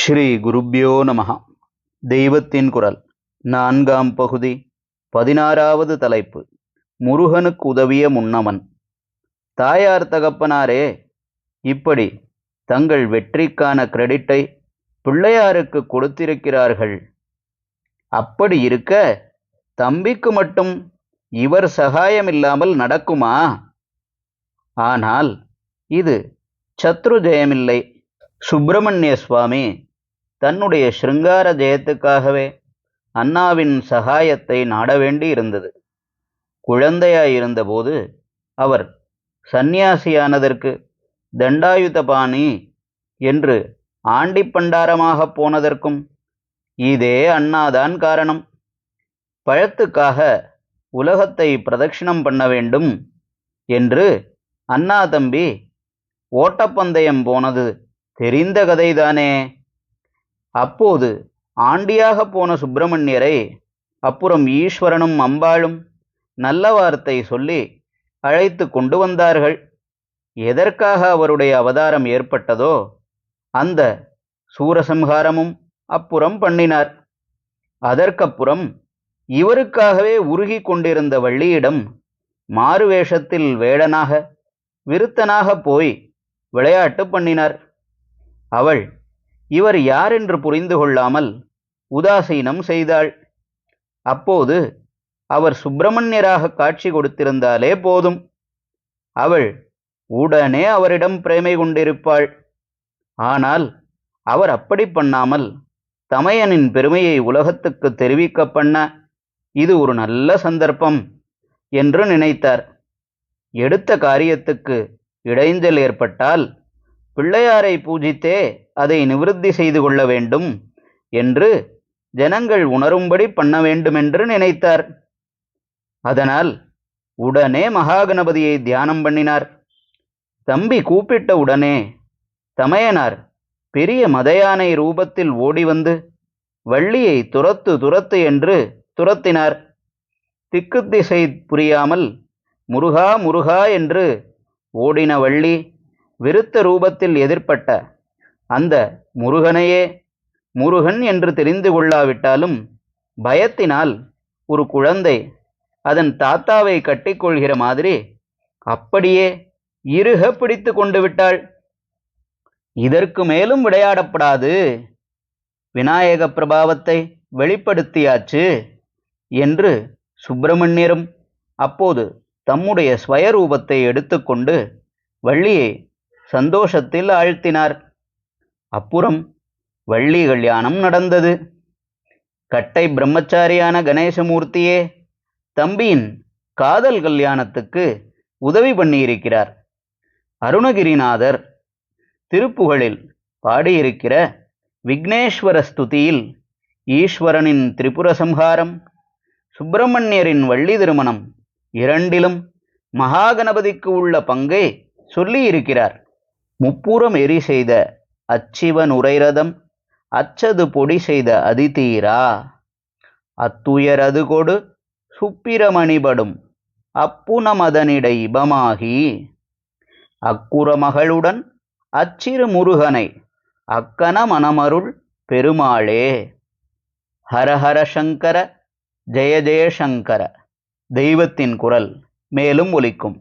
ஸ்ரீ குருப்யோ நமஹ. தெய்வத்தின் குரல் நான்காம் பகுதி 16வது தலைப்பு. முருகனுக்கு உதவிய முன்னவன். தாயார் தகப்பனாரே இப்படி தங்கள் வெற்றிக்கான கிரெடிட்டை பிள்ளையாருக்கு கொடுத்திருக்கிறார்கள். அப்படி இருக்க தம்பிக்கு மட்டும் இவர் சகாயமில்லாமல் நடக்குமா? ஆனால் இது சத்ரு ஜெயமில்லை. சுப்பிரமணிய சுவாமி தன்னுடைய ஸ்ருங்கார ஜெயத்துக்காகவே அண்ணாவின் சகாயத்தை நாட வேண்டி இருந்தது. குழந்தையாயிருந்தபோது அவர் சந்நியாசியானதற்கு தண்டாயுதபாணி என்று ஆண்டிப்பண்டாரமாக போனதற்கும் இதே அண்ணாதான் காரணம். பழத்துக்காக உலகத்தை பிரதட்சிணம் பண்ண வேண்டும் என்று அண்ணா தம்பி ஓட்டப்பந்தயம் போனது தெரிந்த கதைதானே. அப்போது ஆண்டியாக போன சுப்பிரமணியரை அப்புறம் ஈஸ்வரனும் அம்பாளும் நல்ல வார்த்தை சொல்லி அழைத்து கொண்டு வந்தார்கள். எதற்காக அவருடைய அவதாரம் ஏற்பட்டதோ அந்த சூரசம்ஹாரமும் அப்புறம் பண்ணினார். அதற்கப்புறம் இவருக்காகவே உருகி கொண்டிருந்த வள்ளியிடம் மாறுவேஷத்தில் வேடனாக விருத்தனாக போய் விளையாட்டு பண்ணினார். அவள் இவர் யாரென்று புரிந்து கொள்ளாமல் உதாசீனம் செய்தாள். அப்போது அவர் சுப்பிரமணியராக காட்சி கொடுத்திருந்தாலே போதும், அவள் உடனே அவரிடம் பிரேமை கொண்டிருப்பாள். ஆனால் அவர் அப்படி பண்ணாமல் தமையனின் பெருமையை உலகத்துக்கு தெரிவிக்க பண்ண இது ஒரு நல்ல சந்தர்ப்பம் என்று நினைத்தார். எடுத்த காரியத்துக்கு இடைஞ்சல் ஏற்பட்டால் பிள்ளையாரை பூஜித்தே அதை நிவிருத்தி செய்து கொள்ள வேண்டும் என்று ஜனங்கள் உணரும்படி பண்ண வேண்டுமென்று நினைத்தார். அதனால் உடனே மகாகணபதியை தியானம் பண்ணினார். தம்பி கூப்பிட்ட உடனே தமையனார் பெரிய மதயானை ரூபத்தில் ஓடி வந்து வள்ளியை துரத்து என்று துரத்தினார். திக்கு திசை புரியாமல் முருகா முருகா என்று ஓடின வள்ளி விருத்த ரூபத்தில் எதிர்ப்பட்ட அந்த முருகனையே முருகன் என்று தெரிந்து கொள்ளாவிட்டாலும் பயத்தினால் ஒரு குழந்தை அதன் தாத்தாவை கட்டிக்கொள்கிற மாதிரி அப்படியே இறுக பிடித்து கொண்டு விட்டாள். இதற்கு மேலும் விளையாடப்படாது, விநாயக பிரபாவத்தை வெளிப்படுத்தியாச்சு என்று சுப்பிரமணியரும் அப்போது தம்முடைய ஸ்வயரூபத்தை எடுத்துக்கொண்டு வள்ளியை சந்தோஷத்தில் ஆழ்த்தினார். அப்புறம் வள்ளி கல்யாணம் நடந்தது. கட்டை பிரம்மச்சாரியான கணேசமூர்த்தியே தம்பியின் காதல் கல்யாணத்துக்கு உதவி பண்ணியிருக்கிறார். அருணகிரிநாதர் திருப்புகழில் பாடியிருக்கிற விக்னேஸ்வர ஸ்துதியில் ஈஸ்வரனின் திரிபுர சம்ஹாரம், சுப்பிரமணியரின் வள்ளி திருமணம் இரண்டிலும் மகாகணபதிக்கு உள்ள பங்கை சொல்லியிருக்கிறார். முப்புறம் எரி செய்த அச்சிவன் உரைரதம் அச்சது பொடி செய்த அதிதீரா அத்துயரது கொடு சுப்பிரமணிபடும் அப்புனமதனிடை இபமாகி அக்குற மகளுடன் அச்சிறு முருகனை அக்கன மனமருள் பெருமாளே. ஹரஹர சங்கர ஜெய ஜெயசங்கர. தெய்வத்தின் குரல் மேலும் ஒலிக்கும்.